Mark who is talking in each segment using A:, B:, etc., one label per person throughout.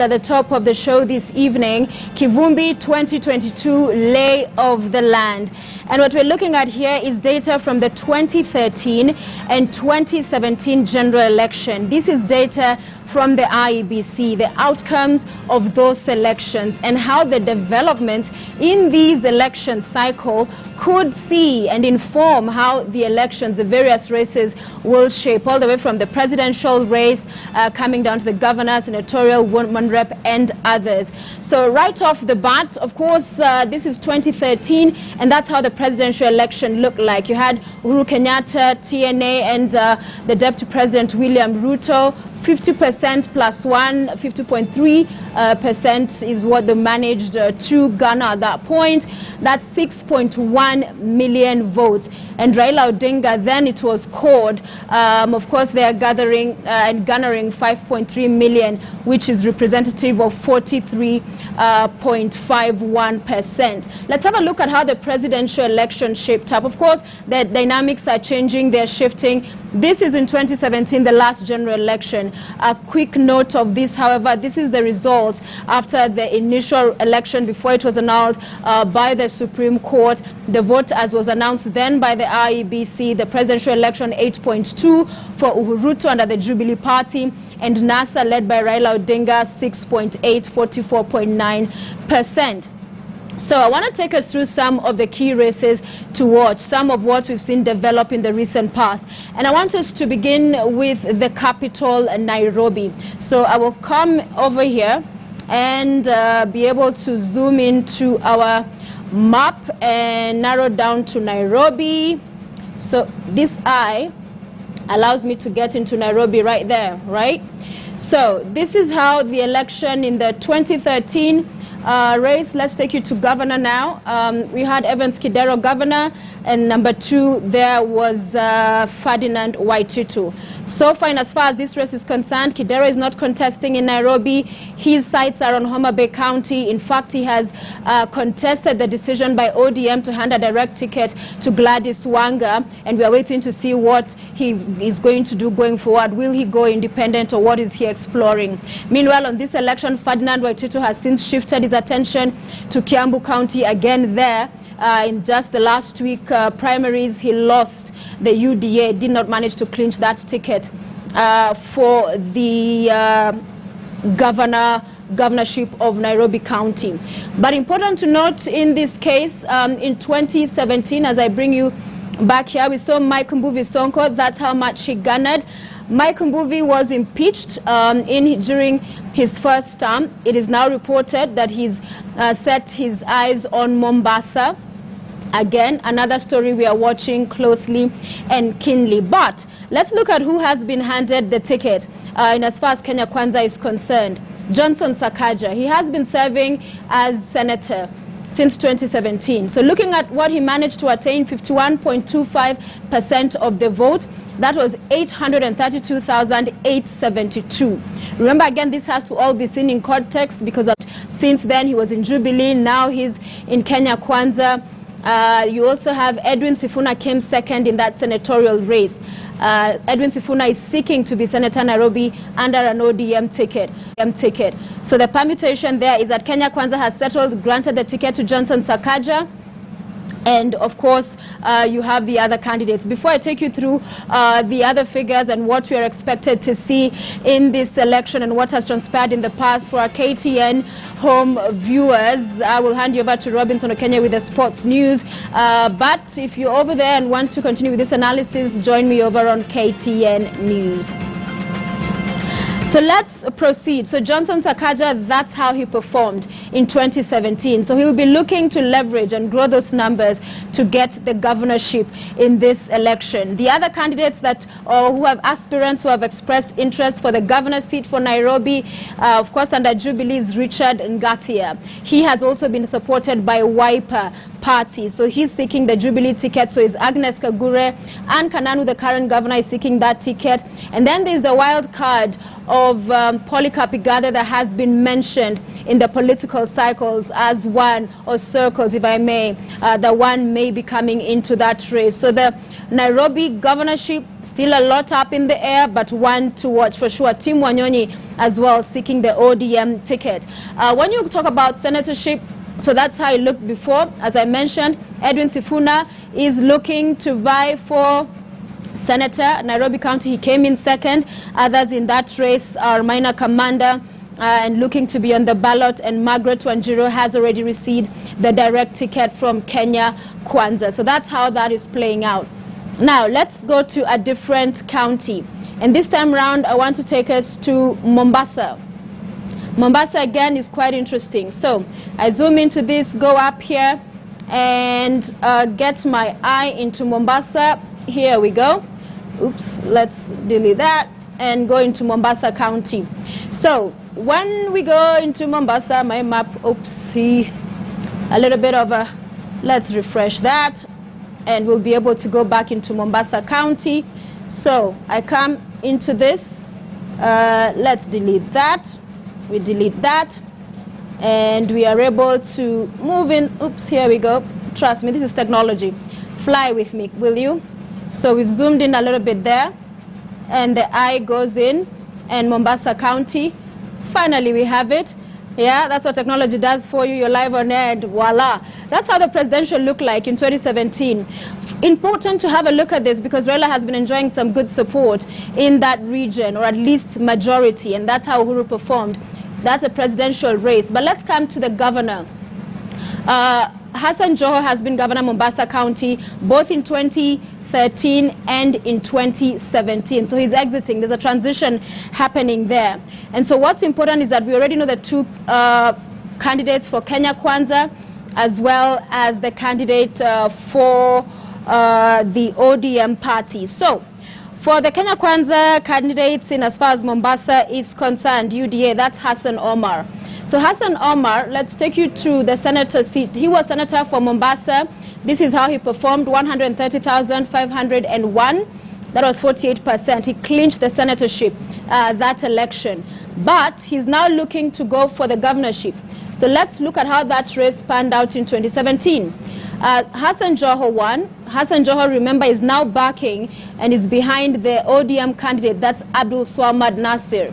A: At the top of the show this evening, Kivumbi 2022 lay of the land. And what we're looking at here is data from the 2013 and 2017 general election. This is data from the IEBC, the outcomes of those elections and how the developments in these election cycle could see and inform how the elections, the various races will shape, all the way from the presidential race coming down to the governor, senatorial, woman rep and others. So right off the bat, of course, this is 2013 and that's how the presidential election looked like. You had Uhuru Kenyatta, TNA and the Deputy President William Ruto. 50% plus 1, 50.3% is what they managed to garner at that point. That's 6.1 million votes. And Raila Odinga, then it was called, of course, they are gathering and garnering 5.3 million, which is representative of 43.51%. Let's have a look at how the presidential election shaped up. Of course, the dynamics are changing, they're shifting. This is in 2017, the last general election. A quick note of this, however, this is the results after the initial election before it was annulled by the Supreme Court. The vote, as was announced then by the IEBC, the presidential election 8.2 for Uhuru Ruto under the Jubilee Party, and NASA led by Raila Odinga 6.8, 44.9%. So I want to take us through some of the key races to watch, some of what we've seen develop in the recent past. And I want us to begin with the capital, Nairobi. So I will come over here and be able to zoom into our map and narrow down to Nairobi. So this eye allows me to get into Nairobi right there, right? So this is how the election in the 2013 race. Let's take you to governor now. We had Evans Kidero governor, and number 2 there was Ferdinand Waititu. So far, as far as this race is concerned, Kidero is not contesting in Nairobi. His sights are on Mombasa County. In fact, he has contested the decision by ODM to hand a direct ticket to Gladys Wanga, and we are waiting to see what he is going to do going forward. Will he go independent, or what is he exploring? Meanwhile, on this election, Ferdinand Waititu has since shifted his attention to Kiambu County again there. In just the last week primaries, he lost the UDA, did not manage to clinch that ticket for the governorship of Nairobi County. But important to note in this case, in 2017, as I bring you back here, we saw Mike Mbuvi Sonko. That's how much he garnered. Mike Mbuvi was impeached during his first term. It is now reported that he's set his eyes on Mombasa. Again, another story we are watching closely and keenly. But let's look at who has been handed the ticket in as far as Kenya Kwanza is concerned. Johnson Sakaja. He has been serving as senator since 2017. So looking at what he managed to attain, 51.25% of the vote. That was 832,872. Remember, again, this has to all be seen in context because since then he was in Jubilee, now he's in Kenya Kwanza. You also have Edwin Sifuna came second in that senatorial race. Edwin Sifuna is seeking to be Senator Nairobi under an ODM ticket. So the permutation there is that Kenya Kwanza has settled, granted the ticket to Johnson Sakaja. And of course, you have the other candidates. Before I take you through the other figures and what we are expected to see in this election and what has transpired in the past for our KTN home viewers, I will hand you over to Robinson Okenya with the sports news. But if you're over there and want to continue with this analysis, join me over on KTN News. So let's proceed. So Johnson Sakaja, that's how he performed in 2017. So he'll be looking to leverage and grow those numbers to get the governorship in this election. The other candidates that who have aspirants who have expressed interest for the governor seat for Nairobi, of course, under Jubilee is Richard Ngatia. He has also been supported by Wiper Party. So he's seeking the Jubilee ticket. So is Agnes Kagure. And Kananu, the current governor, is seeking that ticket. And then there's the wild card of of Polycarp Igade that has been mentioned in the political cycles as one, or circles if I may, the one may be coming into that race. So the Nairobi governorship, still a lot up in the air, but one to watch for sure. Tim Wanyonyi as well seeking the ODM ticket. When you talk about senatorship, so that's how it looked before. As I mentioned, Edwin Sifuna is looking to vie for Senator, Nairobi County. He came in second. Others in that race are Minor Commander and looking to be on the ballot, and Margaret Wanjiru has already received the direct ticket from Kenya Kwanza. So that's how that is playing out. Now let's go to a different county, and this time around I want to take us to Mombasa. Mombasa again is quite interesting. So I zoom into this, go up here and get my eye into Mombasa. Here we go. Oops, let's delete that and go into Mombasa County. So when we go into Mombasa, my map, oopsie, a little bit of a, let's refresh that, and we'll be able to go back into Mombasa County. So I come into this, let's delete that, we delete that, and we are able to move in. Oops, here we go. Trust me, this is technology. Fly with me, will you? So we've zoomed in a little bit there, and the eye goes in, and Mombasa County, finally we have it. Yeah, that's what technology does for you. You're live on air, and voila. That's how the presidential looked like in 2017. Important to have a look at this because Raila has been enjoying some good support in that region, or at least majority, and that's how Uhuru performed. That's a presidential race. But let's come to the governor. Hassan Joho has been governor of Mombasa County both in 2013 and in 2017. So he's exiting. There's a transition happening there. And so what's important is that we already know the two candidates for Kenya Kwanza, as well as the candidate for the ODM party. So for the Kenya Kwanza candidates, in as far as Mombasa is concerned, UDA, that's Hassan Omar. So Hassan Omar, let's take you to the senator seat. He was senator for Mombasa. This is how he performed: 130,501. That was 48%. He clinched the senatorship that election. But he's now looking to go for the governorship. So let's look at how that race panned out in 2017. Hassan Joho won. Hassan Joho, remember, is now backing and is behind the ODM candidate. That's Abdul Swamad Nasir.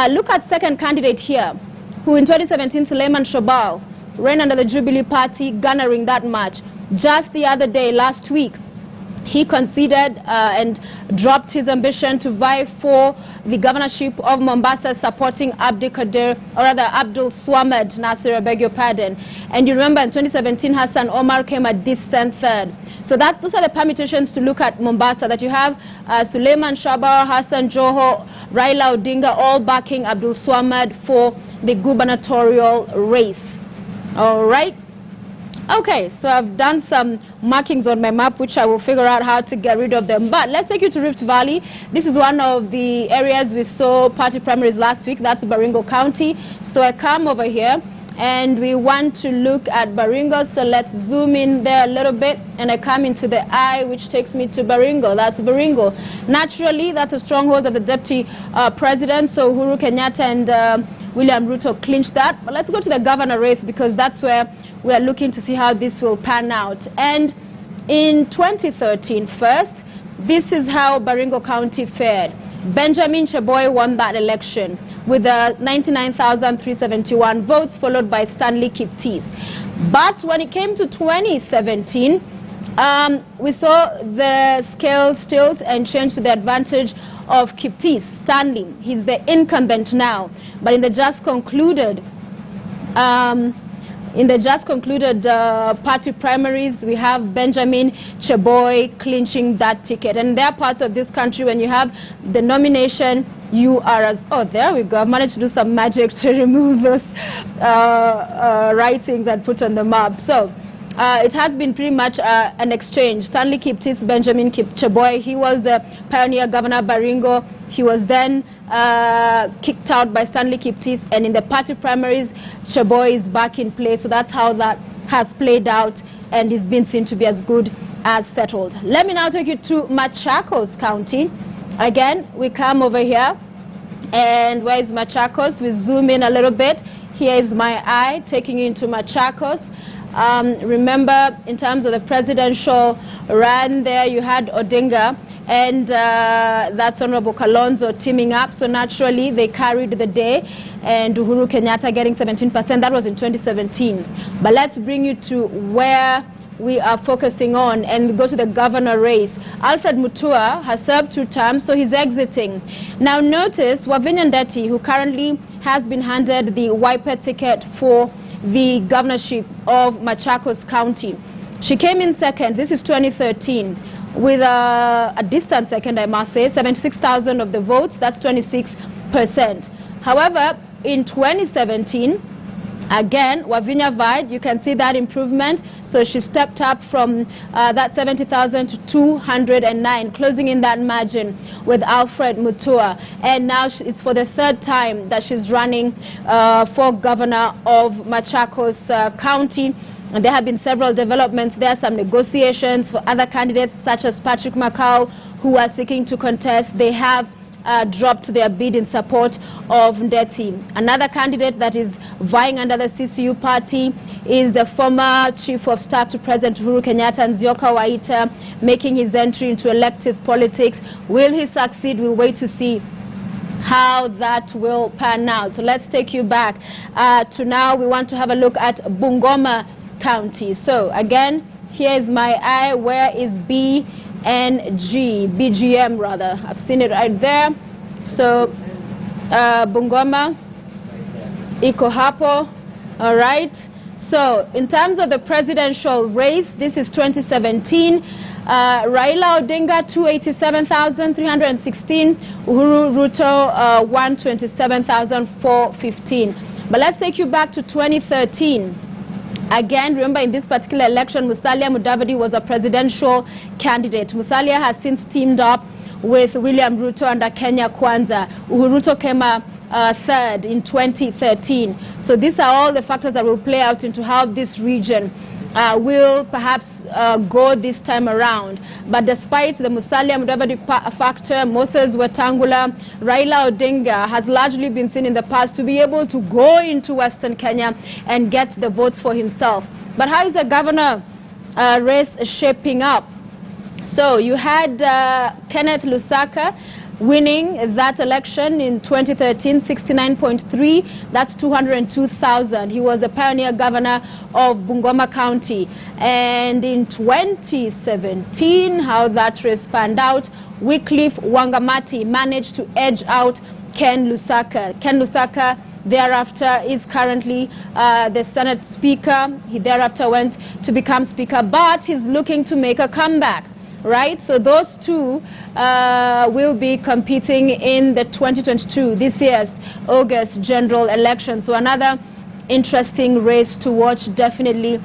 A: Look at second candidate here, who in 2017, Suleiman Shobal, ran under the Jubilee Party, garnering that much. Just the other day, last week, he conceded and dropped his ambition to vie for the governorship of Mombasa, supporting Abdul Swamad Nasir, I beg your pardon. And you remember in 2017, Hassan Omar came a distant third. So those are the permutations to look at Mombasa, that you have Suleiman Shobal, Hassan Joho, Raila Odinga, all backing Abdul Swamad for the gubernatorial race. All right. Okay, so I've done some markings on my map, which I will figure out how to get rid of them. But let's take you to Rift Valley. This is one of the areas we saw party primaries last week. That's Baringo County. So I come over here, and we want to look at Baringo. So let's zoom in there a little bit, and I come into the eye, which takes me to Baringo. That's Baringo. Naturally, that's a stronghold of the deputy president. So Uhuru Kenyatta and William Ruto clinched that. But let's go to the governor race, because that's where we are looking to see how this will pan out. And in 2013 first, this is how Baringo County fared. Benjamin Cheboy won that election with 99,371 votes, followed by Stanley Kiptis. But when it came to 2017, we saw the scale tilt and change to the advantage of Kiptis, Stanley. He's the incumbent now. But in the just concluded party primaries, we have Benjamin Cheboy clinching that ticket. And there are parts of this country, when you have the nomination, you are as, oh, there we go. I've managed to do some magic to remove those writings and put on the map. So it has been pretty much an exchange. Stanley Kiptis, Benjamin Cheboy, he was the pioneer governor of Baringo. He was then kicked out by Stanley Kiptis, and in the party primaries, Cheboy is back in play. So that's how that has played out, and is been seen to be as good as settled. Let me now take you to Machakos County. Again, we come over here, And where is Machakos? We zoom in a little bit. Here is my eye taking you into Machakos. Remember, in terms of the presidential run there, you had Odinga and that's Honorable Kalonzo teaming up. So naturally, they carried the day. And Uhuru Kenyatta getting 17%. That was in 2017. But let's bring you to where we are focusing on, and we go to the governor race. Alfred Mutua has served 2 terms, so he's exiting. Now notice Wavinya Ndeti, who currently has been handed the Wiper ticket for the governorship of Machakos County. She came in second. This is 2013 with a distant second, I must say, 76,000 of the votes. That's 26%. However, in 2017, again, Wavinya vied. You can see that improvement. So she stepped up from that 70,000 to 209, closing in that margin with Alfred Mutua. And now it's for the 3rd time that she's running for governor of Machakos County. And there have been several developments there, some negotiations for other candidates, such as Patrick Macau, who are seeking to contest. They have dropped their bid in support of Ndeti. Another candidate that is vying under the CCU party is the former Chief of Staff to President Uhuru Kenyatta, Nzioka Waita, making his entry into elective politics. Will he succeed? We'll wait to see how that will pan out. So let's take you back to now. We want to have a look at Bungoma County. So again, here is my eye. Where is BGM rather. I've seen it right there. So Bungoma, iko hapo. All right. So in terms of the presidential race, this is 2017. Raila Odinga 287,316, Uhuru Ruto 127,415. But let's take you back to 2013. Again, remember in this particular election, Musalia Mudavadi was a presidential candidate. Musalia has since teamed up with William Ruto under Kenya Kwanza. Uhuru Ruto came 3rd in 2013. So these are all the factors that will play out into how this region will perhaps go this time around. But despite the Musalia Mudavadi factor, Moses Wetangula, Raila Odinga has largely been seen in the past to be able to go into Western Kenya and get the votes for himself. But how is the governor race shaping up? So you had Kenneth Lusaka winning that election in 2013, 69.3, that's 202,000. He was the pioneer governor of Bungoma County. And in 2017, how that race panned out, Wycliffe Wangamati managed to edge out Ken Lusaka. Ken Lusaka thereafter is currently the Senate Speaker. He thereafter went to become Speaker, but he's looking to make a comeback. Right, so those two will be competing in the 2022, this year's August general election. So another interesting race to watch definitely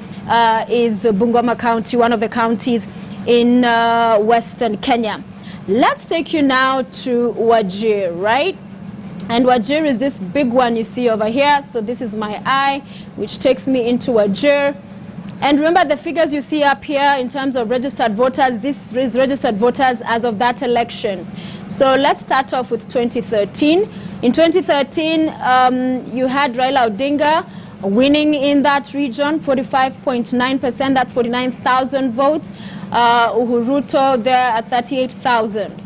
A: is Bungoma County, one of the counties in Western Kenya. Let's take you now to Wajir, right? And Wajir is this big one you see over here. So this is my eye, which takes me into Wajir. And remember the figures you see up here in terms of registered voters. This is registered voters as of that election. So let's start off with 2013. In 2013, you had Raila Odinga winning in that region, 45.9%. That's 49,000 votes. Uhuru Ruto there at 38,000.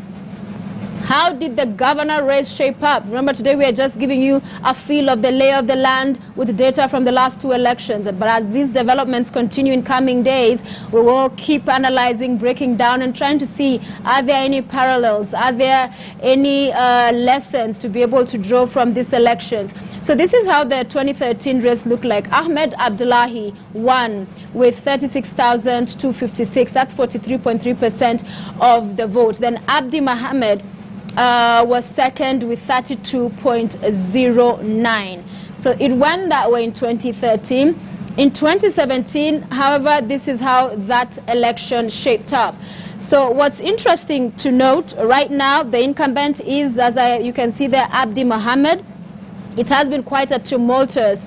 A: How did the governor race shape up? Remember, today we are just giving you a feel of the lay of the land with data from the last 2 elections. But as these developments continue in coming days, we will keep analyzing, breaking down, and trying to see, are there any parallels? Are there any lessons to be able to draw from these elections? So this is how the 2013 race looked like. Ahmed Abdullahi won with 36,256. That's 43.3% of the vote. Then Abdi Mohammed was second with 32.09. So it went that way in 2013. In 2017, however, this is how that election shaped up. So what's interesting to note right now, the incumbent is, as you can see there, Abdi Mohammed. It has been quite a tumultuous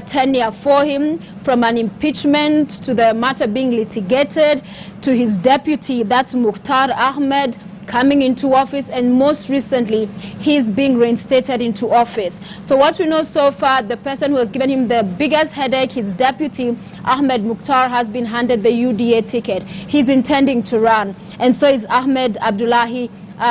A: tenure for him, from an impeachment to the matter being litigated to his deputy, that's Mukhtar Ahmed, coming into office, and most recently he's being reinstated into office. So what we know so far, the person who has given him the biggest headache, his deputy Ahmed Mukhtar, has been handed the UDA ticket. He's intending to run, and so is Ahmed Abdullahi,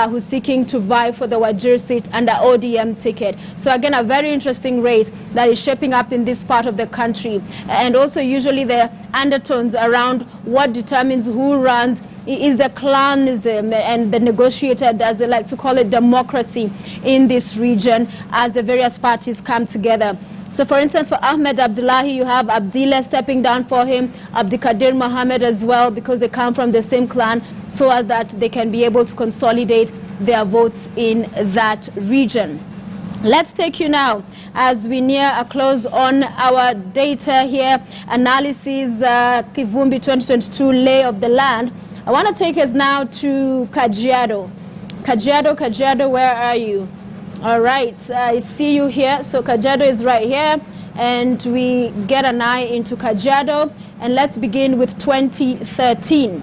A: who's seeking to vie for the Wajir seat under ODM ticket. So again, a very interesting race that is shaping up in this part of the country. And also usually the undertones around what determines who runs is the clanism and the negotiated, as they like to call it, democracy in this region as the various parties come together. So for instance, for Ahmed Abdullahi, you have Abdillah stepping down for him, Abdikadir Mohammed as well, because they come from the same clan, so that they can be able to consolidate their votes in that region. Let's take you now, as we near a close on our data here, analysis, Kivumbi 2022 lay of the land. I want to take us now to Kajiado. Kajiado, where are you? All right, I see you here. So Kajiado is right here, and we get an eye into Kajiado, and let's begin with 2013.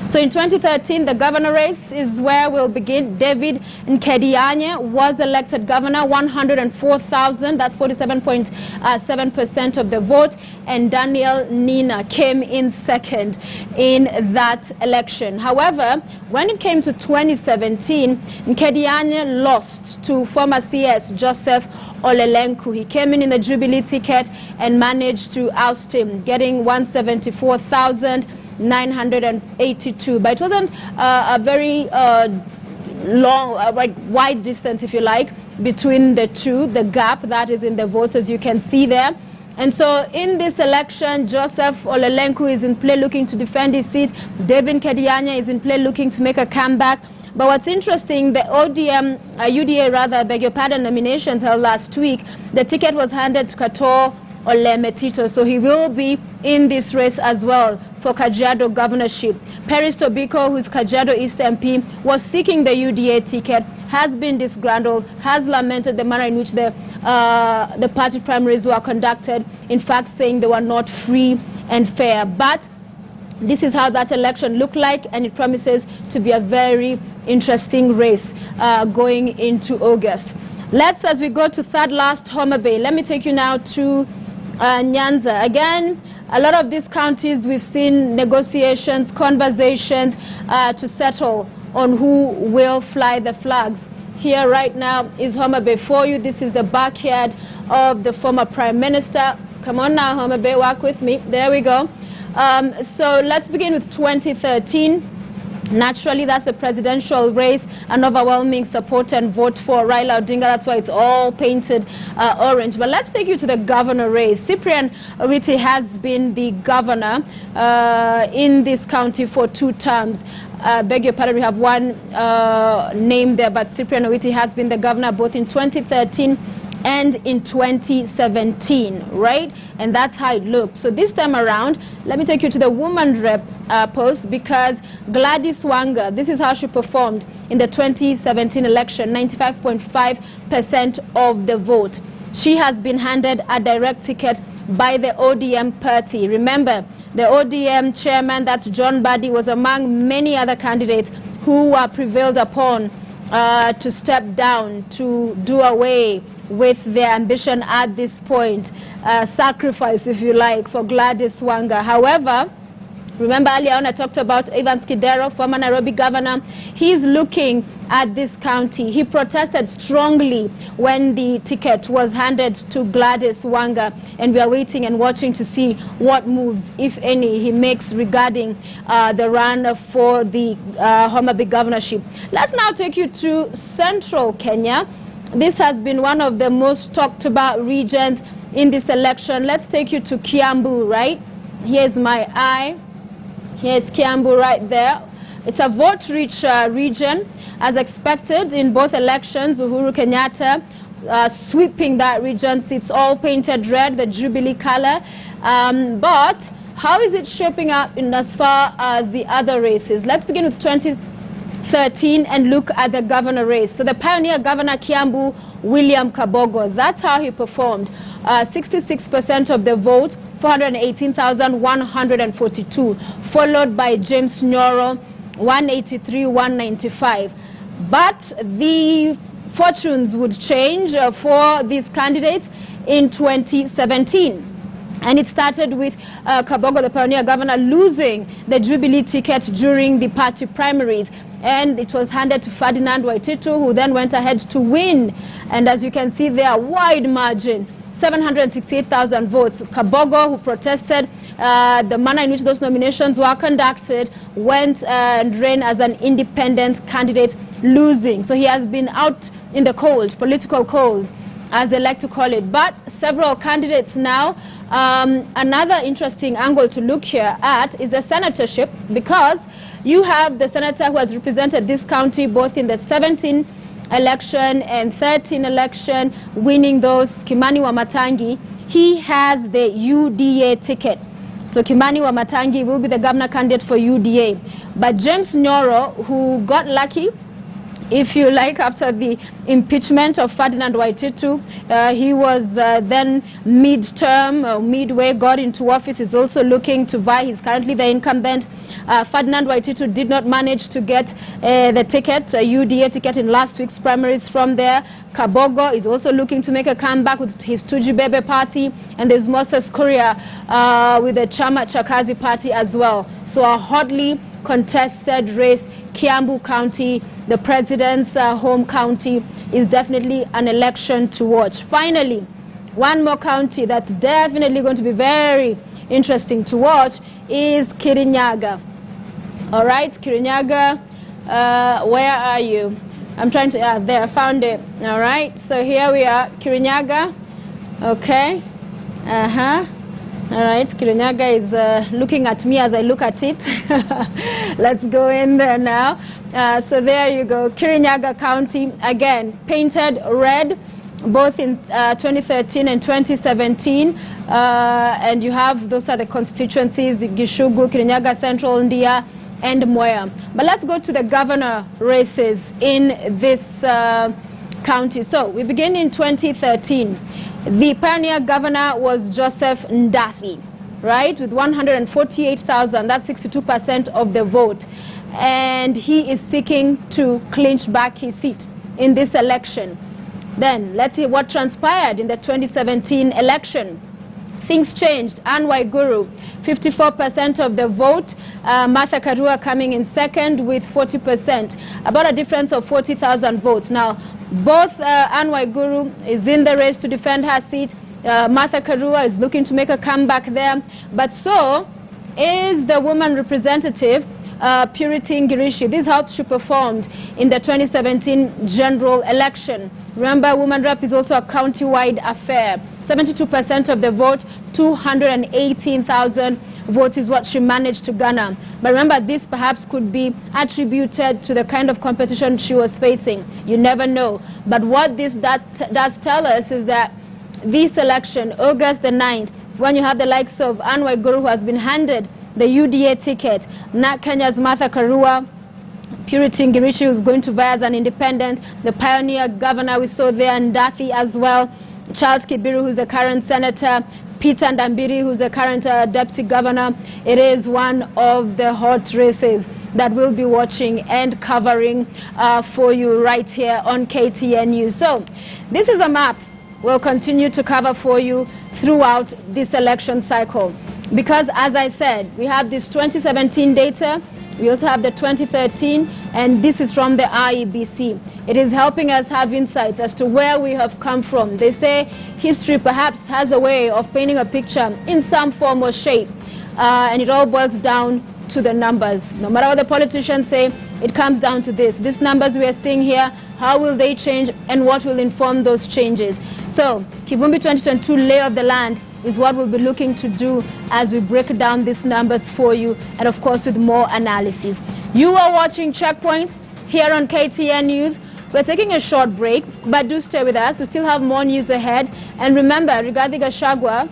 A: So in 2013, the governor race is where we'll begin. David Nkedianye was elected governor, 104,000, that's 47.7% of the vote, and Daniel Nina came in second in that election. However, when it came to 2017, Nkedianye lost to former CS Joseph Olelenku. He came in the Jubilee ticket and managed to oust him, getting 174,982, but it wasn't a very long, wide distance, if you like, between the two, the gap that is in the votes, as you can see there. And so in this election, Joseph Olelenku is in play looking to defend his seat. David Nkedianye is in play looking to make a comeback. But what's interesting, the UDA rather, beg your pardon, nominations held last week, the ticket was handed to Kato Olemetito, so he will be in this race as well for Kajiado governorship. Peris Tobiko, who's Kajiado East MP, was seeking the UDA ticket, has been disgruntled, has lamented the manner in which the party primaries were conducted, in fact saying they were not free and fair. But this is how that election looked like, and it promises to be a very interesting race going into August. Let's, as we go to third last, Homa Bay, let me take you now to Nyanza. Again, a lot of these counties, we've seen negotiations, conversations to settle on who will fly the flags. Here right now is Homa Bay for you. This is the backyard of the former Prime Minister. Come on now, Homa Bay, walk with me. There we go. So let's begin with 2013. Naturally, that's the presidential race, an overwhelming support and vote for Raila Odinga. That's why it's all painted orange. But let's take you to the governor race. Cyprian Owiti has been the governor in this county for 2 terms. Beg your pardon, we have one name there, but Cyprian Owiti has been the governor both in 2013 and in 2017, right? And that's how it looked. So this time around, let me take you to the woman rep post, because Gladys Wanga, this is how she performed in the 2017 election, 95.5% of the vote. She has been handed a direct ticket by the ODM party. Remember, the ODM chairman, that's John Buddy, was among many other candidates who were prevailed upon to step down, to do away with their ambition at this point, sacrifice, if you like, for Gladys Wanga. However, remember earlier on I talked about Evans Kidero, former Nairobi governor. He's looking at this county. He protested strongly when the ticket was handed to Gladys Wanga, and we are waiting and watching to see what moves, if any, he makes regarding the run for the Homa Bay governorship. Let's now take you to central Kenya. This has been one of the most talked about regions in this election. Let's take you to Kiambu, right? Here's my eye. Here's Kiambu right there. It's a vote-rich region. As expected in both elections, Uhuru Kenyatta sweeping that region. It's all painted red, the Jubilee color. But how is it shaping up in as far as the other races? Let's begin with 2013 and look at the governor race. So the pioneer governor Kiambu, William Kabogo, that's how he performed. 66% of the vote, 418,142, followed by James Nyoro, 183, 195. But the fortunes would change for these candidates in 2017. And it started with Kabogo, the pioneer governor, losing the Jubilee ticket during the party primaries. And it was handed to Ferdinand Waititu, who then went ahead to win. And as you can see there, wide margin, 768,000 votes. Kabogo, who protested the manner in which those nominations were conducted, went and ran as an independent candidate, losing. So he has been out in the cold, political cold, as they like to call it. But several candidates now. Another interesting angle to look here at is the senatorship, because you have the senator who has represented this county both in the 17 election and 13 election, winning those, Kimani Wamatangi. He has the UDA ticket. So Kimani Wamatangi will be the governor candidate for UDA. But James Nyoro, who got lucky, if you like, after the impeachment of Ferdinand Waititu, he was then midway, got into office. He's also looking to vie. He's currently the incumbent. Ferdinand Waititu did not manage to get the ticket, a UDA ticket, in last week's primaries from there. Kabogo is also looking to make a comeback with his Tujibebe party, and there's Moses Kuria with the Chama Chakazi party as well. So a hotly contested race. Kiambu County, the president's home county, is definitely an election to watch. Finally, one more county that's definitely going to be very interesting to watch is Kirinyaga. All right, Kirinyaga, where are you? I'm trying to, there, I found it. All right, so here we are, Kirinyaga. Okay, all right, Kirinyaga is looking at me as I look at it. Let's go in there now. So there you go, Kirinyaga County, again, painted red, both in 2013 and 2017. And you have, those are the constituencies, Gishugu, Kirinyaga Central, Ndia, and Moya. But let's go to the governor races in this county. So we begin in 2013. The pioneer governor was Joseph Ndathi, right, with 148,000. That's 62% of the vote. And he is seeking to clinch back his seat in this election. Then let's see what transpired in the 2017 election. Things changed. Anne Waiguru, 54% of the vote. Martha Karua coming in second with 40%, about a difference of 40,000 votes. Now, both Anne Waiguru is in the race to defend her seat. Martha Karua is looking to make a comeback there. But so is the woman representative, Purity Ngirishi. This is how she performed in the 2017 general election. Remember, woman rep is also a county-wide affair. 72% of the vote, 218,000 votes is what she managed to garner. But remember, this perhaps could be attributed to the kind of competition she was facing. You never know. But what this does tell us is that this election, August the 9th, when you have the likes of Anne Waiguru, who has been handed the UDA ticket, Nat Kenya's Martha Karua, Purity Ngirishi, who's going to vie as an independent, the pioneer governor we saw there, Ndathi as well, Charles Kibiru, who's the current senator, Peter Ndambiri, who's the current deputy governor. It is one of the hot races that we'll be watching and covering for you right here on KTN News. So this is a map we'll continue to cover for you throughout this election cycle. Because, as I said, we have this 2017 data, we also have the 2013, and this is from the IEBC. It is helping us have insights as to where we have come from. They say history perhaps has a way of painting a picture in some form or shape, and it all boils down to the numbers. No matter what the politicians say, it comes down to this. These numbers we are seeing here, how will they change and what will inform those changes? So, Kivumbi 2022 lay of the land is what we'll be looking to do as we break down these numbers for you, and of course with more analysis. You are watching Checkpoint here on KTN News. We're taking a short break, but do stay with us. We still have more news ahead. And remember, Rigathi Gachagua,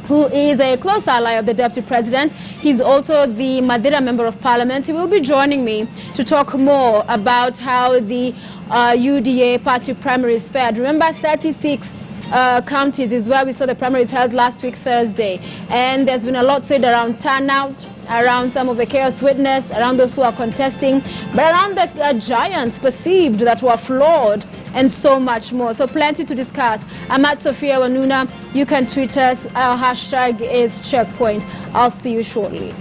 A: who is a close ally of the Deputy President, he's also the Madira Member of Parliament. He will be joining me to talk more about how the UDA party primaries fared. Remember, 36 counties is where we saw the primaries held last week, Thursday. And there's been a lot said around turnout around some of the chaos witnessed, around those who are contesting, but around the giants perceived that were flawed, and so much more. So plenty to discuss. I'm at Sophia Wanuna. You can tweet us. Our hashtag is Checkpoint. I'll see you shortly.